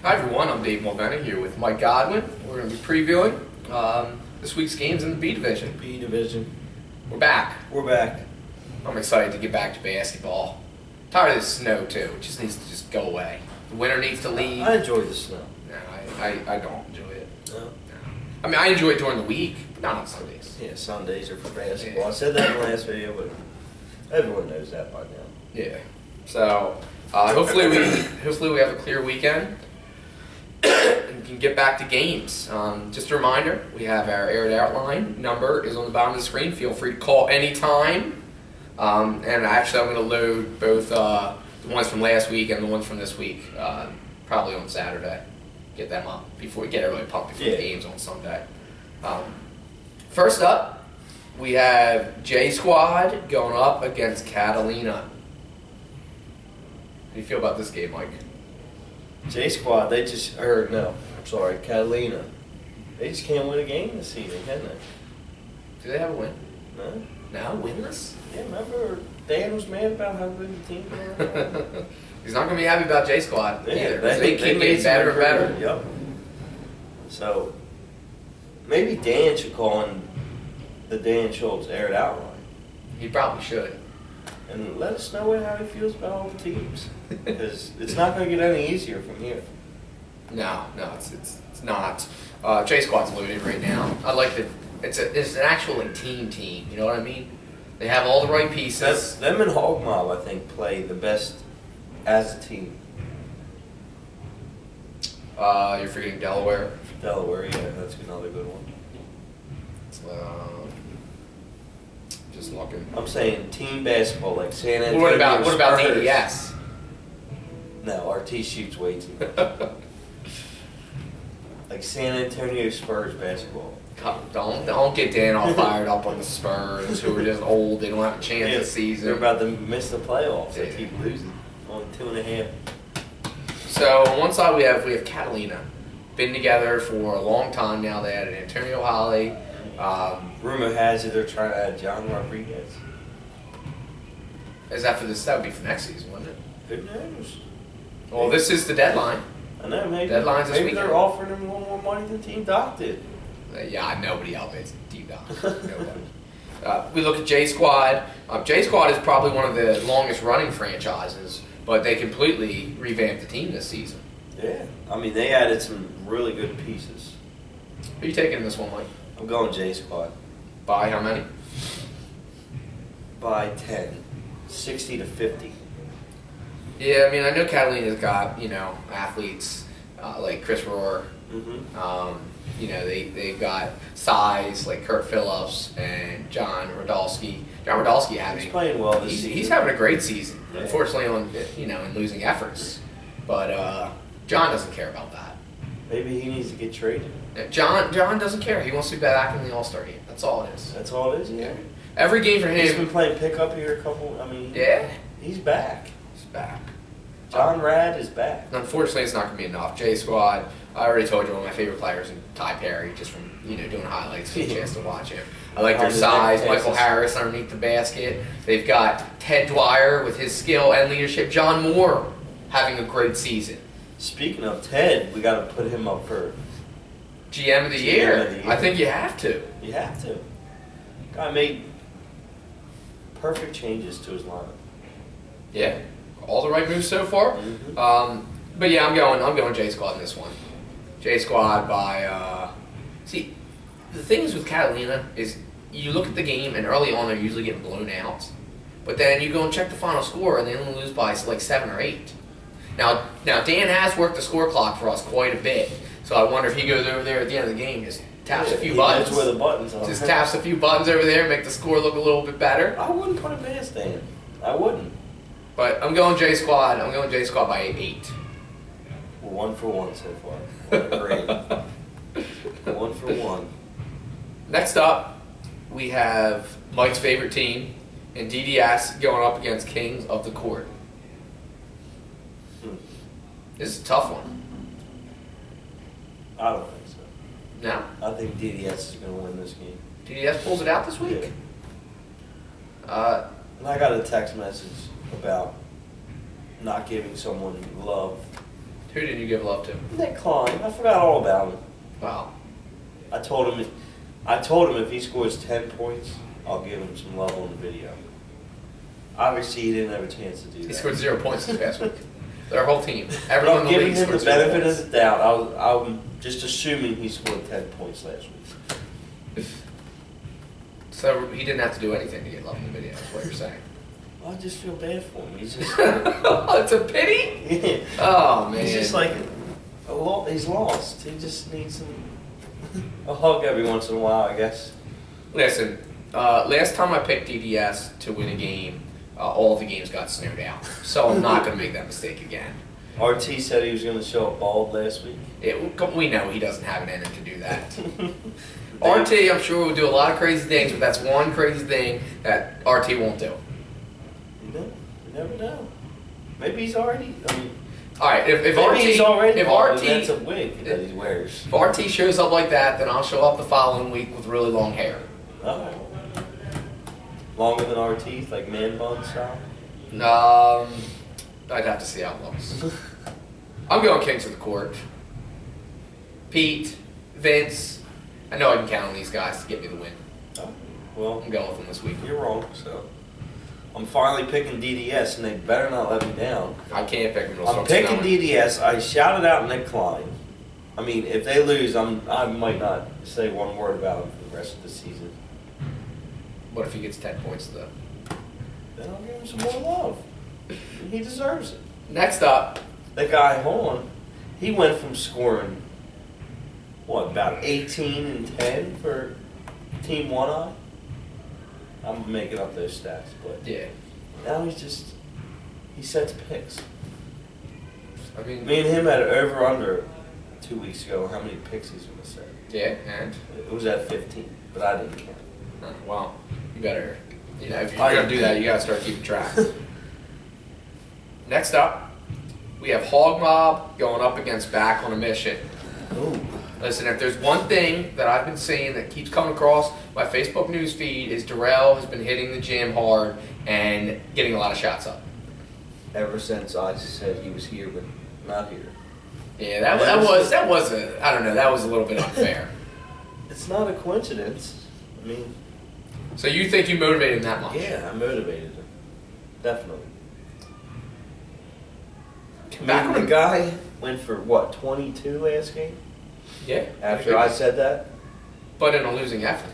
Hi everyone, I'm Dave Mulvaney here with Mike Godwin. We're going to be previewing this week's games in the B Division. B Division. We're back. We're back. I'm excited to get back to basketball. Tired of the snow too. It just needs to just go away. The winter needs to leave. I enjoy the snow. No, I don't enjoy it. No? I mean, I enjoy it during the week, but not on Sundays. Yeah, Sundays are for basketball. Yeah. I said that in the last video, but everyone knows that by now. Yeah. So hopefully we have a clear weekend and can get back to games. Just a reminder, we have our aired outline number is on the bottom of the screen. Feel free to call anytime. And actually, I'm going to load both the ones from last week and the ones from this week probably on Saturday. Get them up before we get everybody pumped before the games on Sunday. First up, we have J Squad going up against Catalina. How do you feel about this game, Mike? J Squad, Catalina. They just can't win a game this season, can they? Do they have a win? No. No, winless? Yeah, remember Dan was mad about how good the team was? He's not going to be happy about J Squad either. They keep made getting better and better. Yep. So maybe Dan should call in the Dan Schultz aired outline. He probably should. And let us know how he feels about all the teams. Because it's not going to get any easier from here. No, it's not. J Squad's loaded right now. I like that. It's an actual team. You know what I mean? They have all the right pieces. Them and Hog Mob, I think, play the best as a team. You're forgetting Delaware. Delaware, yeah, that's another good one. Just looking. I'm saying team basketball, like San Antonio. What about Spurs. DDS? No, RT shoots way too much. Like San Antonio Spurs basketball. Don't get Dan all fired up on the Spurs, who are just old. They don't have a chance this season. They're about to miss the playoffs. Yeah. They keep losing. Only 2.5. So on one side we have Catalina, been together for a long time now. They added Antonio Holly. Rumor has it they're trying to add John Rodriguez. Is that for this? That would be for next season, wouldn't it? Who knows? Well, this is the deadline. I know, maybe. Deadline's this maybe weekend. they're offering him one more money than Team Doc did. Yeah, nobody outbids Team Doc. Nobody. We look at J Squad. J Squad is probably one of the longest running franchises, but they completely revamped the team this season. Yeah. I mean, they added some really good pieces. Who are you taking in this one, Mike? I'm going J Squad. By how many? By 10. 60 to 50. Yeah, I mean, I know Catalina's got, athletes like Chris Rohr. Mm-hmm. They've got size like Kurt Phillips and John Radulski. John Radulski He's playing well this season. He's having a great season. Yeah. Unfortunately, in losing efforts, but John doesn't care about that. Maybe he needs to get traded. John doesn't care. He wants to be back in the All-Star game. That's all it is. That's all it is. Yeah. Every game for him. He's been playing pickup here Yeah. He's back. He's back. John Rad is back. Unfortunately, it's not going to be enough. J Squad. I already told you one of my favorite players is Ty Perry, just from doing highlights, get a chance to watch him. I like their size. Michael Harris underneath the basket. They've got Ted Dwyer with his skill and leadership. John Moore having a great season. Speaking of Ted, we got to put him up for GM of the year. I think you have to. You have to. Guy made perfect changes to his lineup. Yeah, all the right moves so far. Mm-hmm. But yeah, I'm going J Squad in this one. J Squad by. See, the thing is with Catalina is you look at the game and early on they're usually getting blown out, but then you go and check the final score and they only lose by like 7 or 8. Now Dan has worked the score clock for us quite a bit, so I wonder if he goes over there at the end of the game, just taps a few buttons. That's where the buttons are. Just taps a few buttons over there, make the score look a little bit better. I wouldn't put him past Dan. I wouldn't. But I'm going J Squad. I'm going J Squad by 8. We're 1 for 1 so far. Great. 1 for 1. Next up, we have Mike's favorite team and DDS going up against Kings of the Court. This is a tough one. I don't think so. No? I think DDS is going to win this game. DDS pulls it out this week? Yeah. And I got a text message about not giving someone love Who didn't you give love to? Nick Klein. I forgot all about him. Wow. I told him if he scores 10 points, I'll give him some love on the video. Obviously, he didn't have a chance to do that. He scored 0 points this past week. Their whole team. But Everyone I'm in the giving league him the scored 0 benefit points. of the doubt. I'm just assuming he scored 10 points last week. So he didn't have to do anything to get love in the video, is what you're saying. Well, I just feel bad for him. He's just, It's a pity? yeah. Oh, man. He's just like, he's lost. He just needs a hug every once in a while, I guess. Listen, last time I picked DDS to win a game, all of the games got snowed out. So I'm not going to make that mistake again. RT said he was going to show up bald last week. We know he doesn't have it in him to do that. RT, I'm sure, will do a lot of crazy things, but that's one crazy thing that RT won't do. You never know. Maybe he's already. I mean, All right, if maybe RT, he's already if bald, RT, and that's a wig that he wears. if RT shows up like that, then I'll show up the following week with really long hair. Oh. Longer than our teeth, like man bun style. I'd have to see how it looks. I'm going Kings of the Court. Pete, Vince, I know I can count on these guys to get me the win. Oh, well, I'm going with them this week. you're wrong. So I'm finally picking DDS, and they better not let me down. I can't pick them. I'm picking DDS. I shouted out Nick Klein. I mean, if they lose, I might not say one word about him for the rest of the season. What if he gets 10 points though? Then I'll give him some more love. He deserves it. Next up, That guy, hold on, he went from scoring, what, about 18 and 10 for Team 1I? I'm making up those stats, but yeah. now he sets picks. I mean, Me and him had an over-under 2 weeks ago, how many picks he's going to set. yeah, and It was at 15, but I didn't count. well, you better. If you're gonna do that, you gotta start keeping track. Next up, we have Hog Mob going up against Back on a Mission. Ooh. Listen, if there's one thing that I've been seeing that keeps coming across my Facebook news feed is Darrell has been hitting the gym hard and getting a lot of shots up. Ever since I said he was here, but not here. Yeah, that was I don't know, that was a little bit unfair. It's not a coincidence. I mean, So you think you motivated him that much? yeah, I motivated him. Definitely. Back The guy went for what, 22 last game? Yeah. After I said that? But in a losing effort.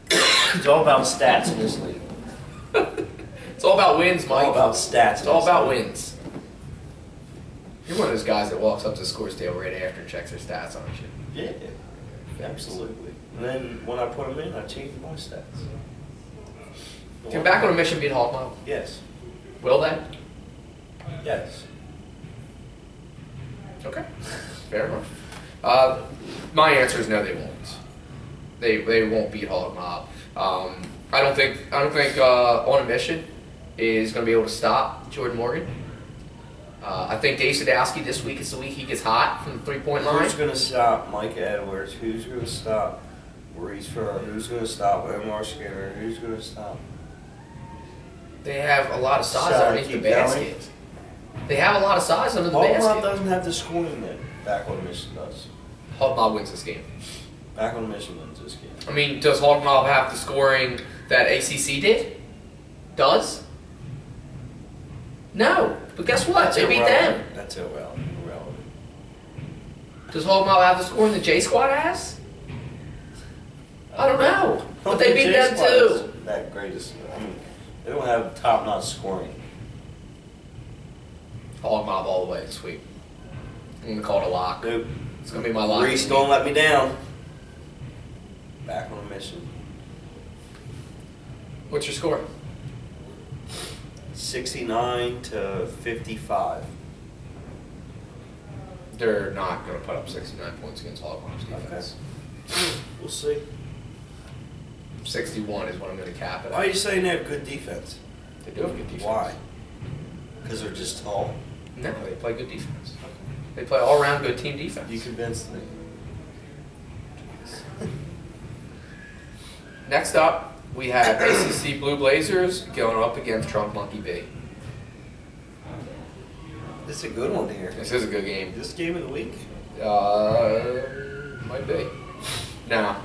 It's all about stats in this league. It's all about wins, It's Mike. all about stats. It's all about wins. You're one of those guys that walks up to the scores table right after and checks their stats, aren't you? Yeah, absolutely. And then when I put them in, I changed my stats. Can Back on a Mission beat Hog Mob? Yes. Will they? Yes. Okay. Fair enough. My answer is no, they won't. They won't beat Hog Mob. I don't think On a Mission is going to be able to stop Jordan Morgan. I think Dave Sadowski this week is the week he gets hot from the 3-point line. Who's going to stop Mike Edwards? Who's going to stop Maurice Furr? Who's going to stop Omar Skinner? Who's going to stop? They have a lot of size Sorry, underneath the keep going. basket. They have a lot of size under the Hog Mob basket. doesn't have the scoring that Back on a Mission does. Hog Mob wins this game. Back on a Mission wins this game. I mean, does Hog Mob have the scoring that ACC did? Does? No. But guess what? That's They beat irrelevant. them. That's irrelevant. Does Hog Mob have the scoring that J Squad has? I don't know. But they beat them too. That greatest. I mean, they don't have top-notch scoring. Hog Mob all the way this week. I'm going to call it a lock. Nope. It's going to be my lock. Reese, don't let me down. Back on a Mission. What's your score? 69 to 55. They're not going to put up 69 points against Hog Mob's defense. We'll see. 61 is what I'm going to cap it Why are at. you saying they have good defense? They do have good defense. Why? Because they're just tall. No, they play good defense. They play all-around good team defense. You convinced me. Next up, we have ACC Blue Blazers going up against Trunk Monkey B. This is a good one here. This is a good game. This game of the week? Might be. No.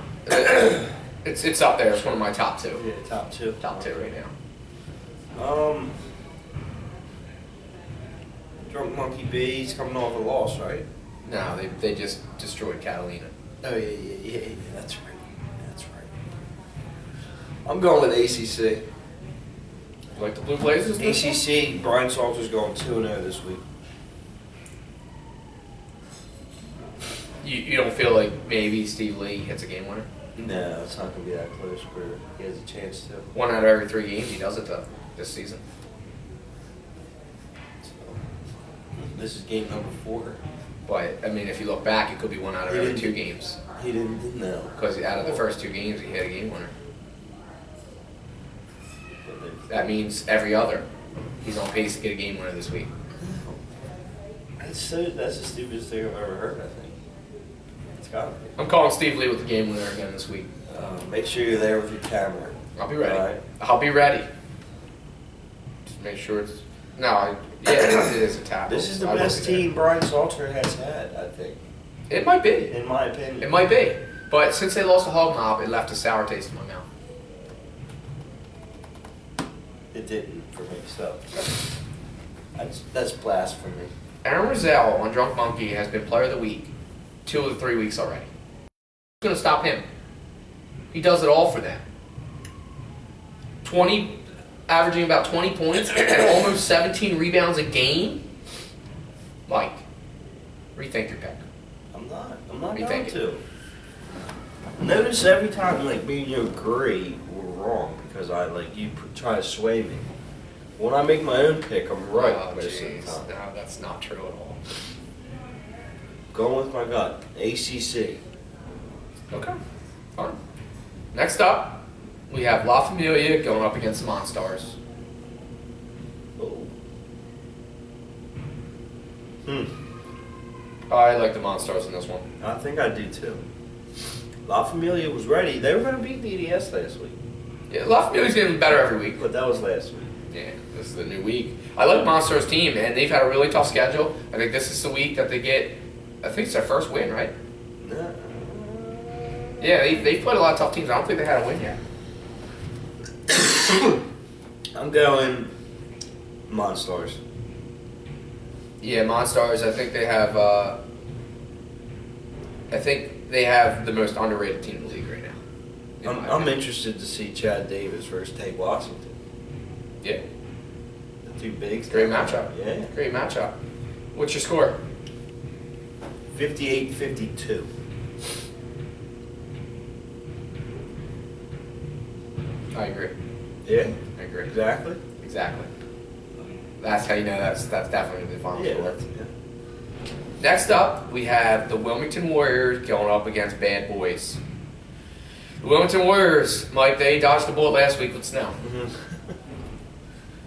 It's up there. It's one of my top two. Yeah, top two. Top two right now. Drunk Monkey B's coming off a loss, right? No, they just destroyed Catalina. Oh, yeah. That's right. I'm going with ACC. You like the Blue Blazers? ACC, Brian Salter's going 2-0 this week. You don't feel like maybe Steve Lee hits a game winner? No, it's not going to be that close where he has a chance to. 1 out of every 3 games he does it though this season. So, this is game number 4. But I mean, if you look back, it could be 1 out of He every didn't- 2 games He didn't know. because out of the first 2 games he hit a game winner. But they- That means every other he's on pace to get a game winner this week. That's the stupidest thing I've ever heard, I think. It's got to be. I'm calling Steve Lee with the game winner again this week. Make sure you're there with your camera. I'll be ready. All right. I'll be ready. Just make sure it's it is a tackle. This is the I will best be there. team Brian Salter has had, I think, It might be. in my opinion. It might be. But since they lost to Hog Mob, it left a sour taste in my mouth. It didn't for me, so that's blasphemy. Aaron Rozelle on Drunk Monkey has been Player of the Week 2 of the 3 weeks already. Who's going to stop him? He does it all for them. Averaging about 20 points and almost 17 rebounds a game. Mike, rethink your pick. I'm not You going think to. Notice every time me and you agree we're wrong because you try to sway me. When I make my own pick, I'm right Oh, most of jeez. the time. No, that's not true at all. Going with my gut. ACC. Okay, fine. Next up, we have La Familia going up against the Monstars. Oh. I like the Monstars in this one. I think I do too. La Familia was ready. They were going to beat DDS last week, Yeah, La Familia's getting better every week. but that was last week. Yeah, this is the new week. I like Monsters' team, and they've had a really tough schedule. I think this is the week that they get, I think it's their first win, right? No. Yeah, they've played a lot of tough teams. I don't think they had a win yet. I'm going Monstars. Yeah, Monstars, I think they have the most underrated team in the league right now. in my I'm opinion. interested to see Chad Davis versus Tate Washington. Yeah, The 2 bigs. great matchup. Yeah. Great matchup. What's your score? 58-52. I agree. Yeah. I agree. Exactly. Exactly. That's how you know that's definitely the final score. Yeah. Next up, we have the Wilmington Warriors going up against Bad Boys. The Wilmington Warriors, Mike, they dodged the bullet last week with snow.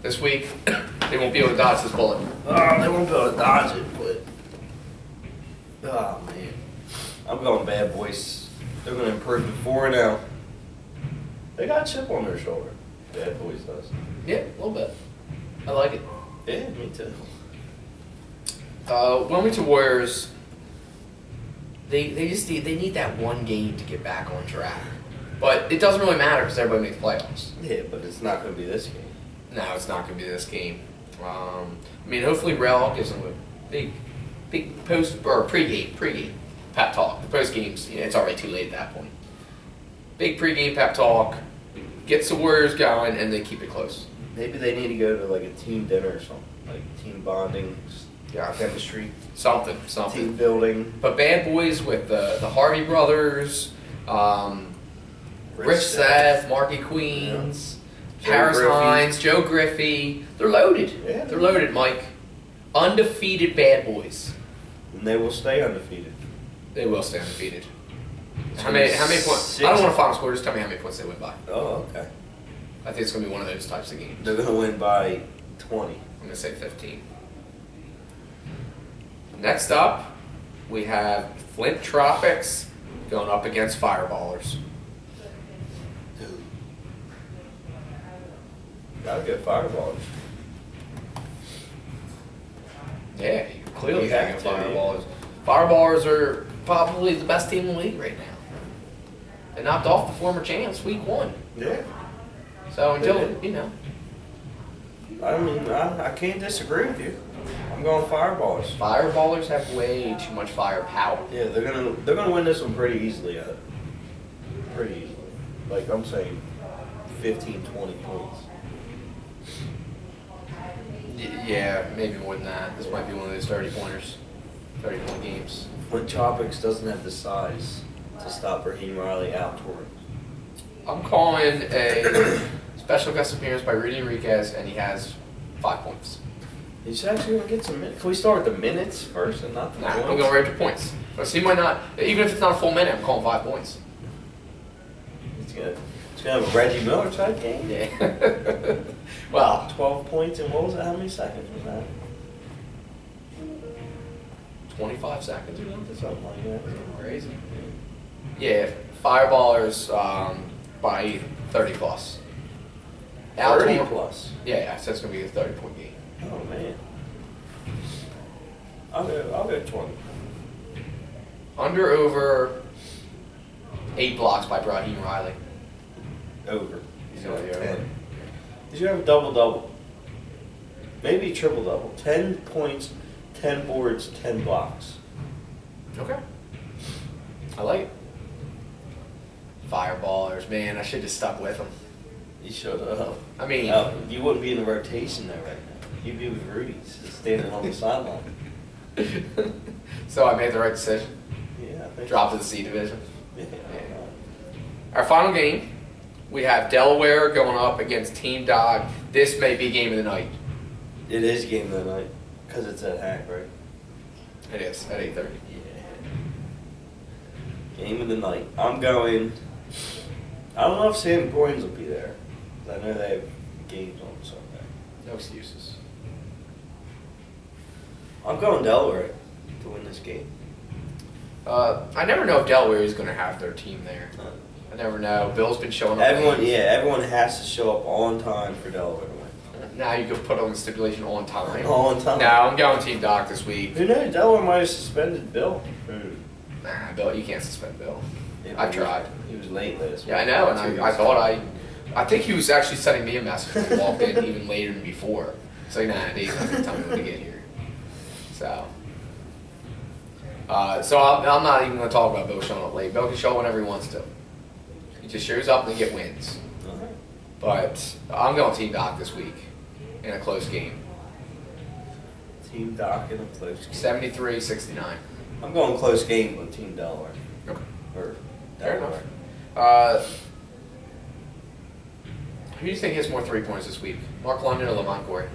This week, they won't be able to dodge this bullet. Oh, they won't be able to dodge it, but. Oh, man. I'm going Bad Boys. They're going to improve to 4-0. They got a chip on their shoulder. Bad Boys does. Yeah, a little bit. I like it. Yeah, me too. Wilmington Warriors, they need that one game to get back on track. But it doesn't really matter because everybody makes playoffs. Yeah, but it's not going to be this game. No, it's not going to be this game. I mean, hopefully Rel gives them a big post or pregame pep talk. The post games, it's already too late at that point. Big pregame pep talk, gets the Warriors going, and they keep it close. Maybe they need to go to like a team dinner or something, like team bonding, Yeah, chemistry, something. team building. But Bad Boys with the Harvey brothers, Rich Seth, Marky Queens, Joe Harris Griffey. Hines, Joe Griffey. They're loaded. Yeah. They're loaded, Mike. Undefeated Bad Boys. And they will stay undefeated. They will stay undefeated. It's How gonna many be points? six- I don't want a final score. Just tell me how many points they win by. Oh, okay. I think it's going to be one of those types of games. They're going to win by 20. I'm going to say 15. Next up, we have Flint Tropics going up against Fireballers. Dude. Gotta get fireballs. Yeah, you clearly You have have to, yeah. Fireballers. Fireballers are probably the best team in the league right now. They knocked off the former champs week 1. Yeah. So They until, did. you know. I mean, I can't disagree with you. I'm going Fireballers. Fireballers have way too much firepower. Yeah, they're gonna win this one pretty easily. Pretty easily. Like I'm saying, 15, 20 points. Yeah, maybe more than that. This might be one of those 30-pointers. 30-point games. When Tropics doesn't have the size to stop Raheem Riley out toward. I'm calling a special guest appearance by Rudy Enriquez, and he has 5 points. He's actually gonna get some minutes. Can we start with the minutes first and not the Nah, points? I'm going right to points. But he might not, even if it's not a full minute, I'm calling 5 points. It's gonna have a Reggie Miller type game. Yeah. Well, 12 points and what was it? How many seconds was that? 25 seconds or something. Something like that. Crazy. Yeah, Fireballers by 30 plus. 30 Alcorn- plus. Yeah, so it's going to be a 30-point game. Oh man. I'll go 20. Under over 8 blocks by Raheem Riley. Over. He's going to be over. 10. He should have a double-double. Maybe triple-double. 10 points, 10 boards, 10 blocks. Okay. I like it. Fireballers, man, I should have stuck with them. You should have. I mean, You wouldn't be in the rotation there right now. You'd be with Rudy's, standing on the sideline. so I made the right decision. Yeah, I think. Dropped to the C division. Yeah. Our final game, we have Delaware going up against Team Dog. This may be game of the night. It is game of the night because it's at HAC, right? It is at 8:30. Yeah. Game of the night. I'm going. I don't know if Sam Goins will be there. 'Cause I know they have games on Sunday. No excuses. I'm going Delaware to win this game. I never know if Delaware is going to have their team there. I never know. Bill's been showing up. Everyone has to show up on time for Delaware to win. Now you could put on the stipulation on time. On time. No, I'm going Team Doc this week. Who knows? Delaware might have suspended Bill. Nah, Bill, you can't suspend Bill. Yeah, I tried. He was late last week. Yeah, I know, and I thought I think he was actually sending me a message when he walked in even later than before. It's like, nah, Dave's not gonna tell me when to get here. So I'm not even gonna talk about Bill showing up late. Bill can show up whenever he wants to. He just shows up and get wins. Alright. But I'm going Team Doc this week in a close game. Team Doc in a close game. 73-69. I'm going close game with Team Delaware. Okay. Or Fair Delaware. enough. Who do you think hits more 3-pointers this week? Mark London or Lamont Corey?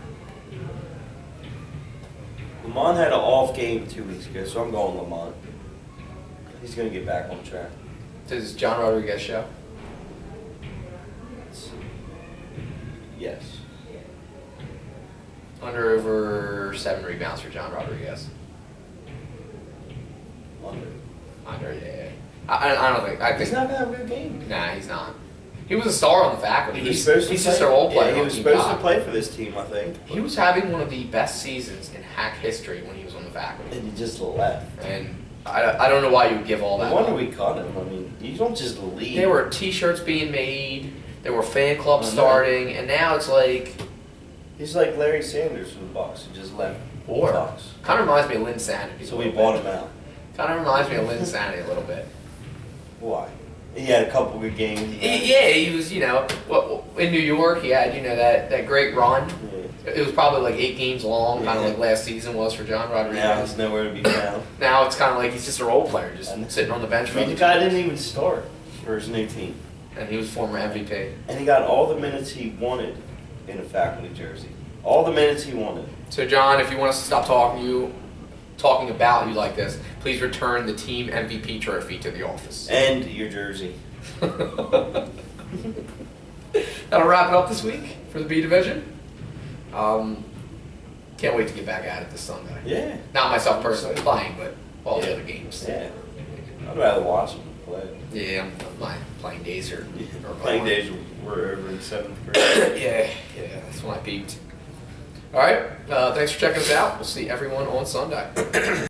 Lamont had an off game 2 weeks ago, so I'm going Lamont. He's going to get back on track. Does John Rodriguez show? Yes. Under over 7 rebounds for John Rodriguez. Under, yeah. I don't think. I think He's not going to have a good game. Nah, he's not. He was a star on the faculty. He was He's supposed to just play- a role player. Yeah, he on was Team supposed Doc. to play for this team, I think. He was having one of the best seasons in HAC history when he was on the faculty. And he just left. And I don't know why you would give all that No wonder up. we cut him. I mean, you don't just leave. There were T-shirts being made. There were fan clubs I know. starting, and now it's like, He's like Larry Sanders from the Bucks, who just left or the Bucks. kind of reminds me of Lynn Sanity. So we bought him out. Kind of reminds me of Lynn Sanity a little bit. Why? He had a couple good games. Yeah, he was, in New York, he had, that great run. Yeah. It was probably like 8 games long, kind of Yeah. like last season was for John Now Rodriguez. he's nowhere to be found. Now it's kind of like he's just a role player, just sitting on the bench I for mean, the other guy teams. didn't even start for his new team. And he was former MVP. And he got all the minutes he wanted in a faculty jersey. All the minutes he wanted. So John, if you want us to stop talking about you like this, please return the team MVP trophy to the office. And your jersey. That'll wrap it up this week for the B division. Can't wait to get back at it this Sunday. Yeah. Not myself personally playing, but all the other games. Yeah. I'd rather watch him play. Yeah, my playing days are Playing gone. days were over in 7th grade. yeah, that's when I peaked. All right. Thanks for checking us out. We'll see everyone on Sunday.